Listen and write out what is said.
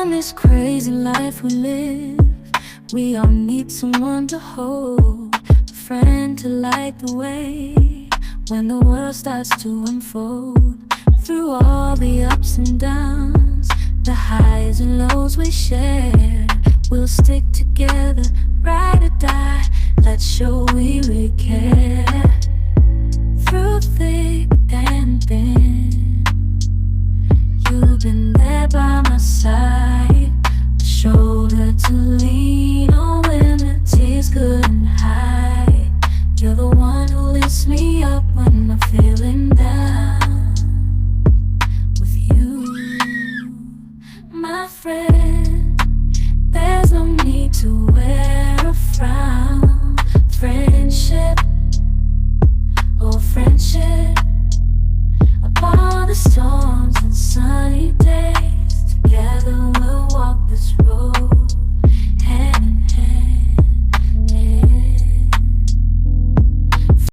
In this crazy life we live, we all need someone to hold, a friend to light the way when the world starts to unfold. Through all the ups and downs, the highs and lows we share, we'll stick together, ride or die. Let's show we really care. Through thick and thin, you've been there by my side, a shoulder to lean on when the tears couldn't hide. You're the one who lifts me up when I'm feeling down. With you, my friend.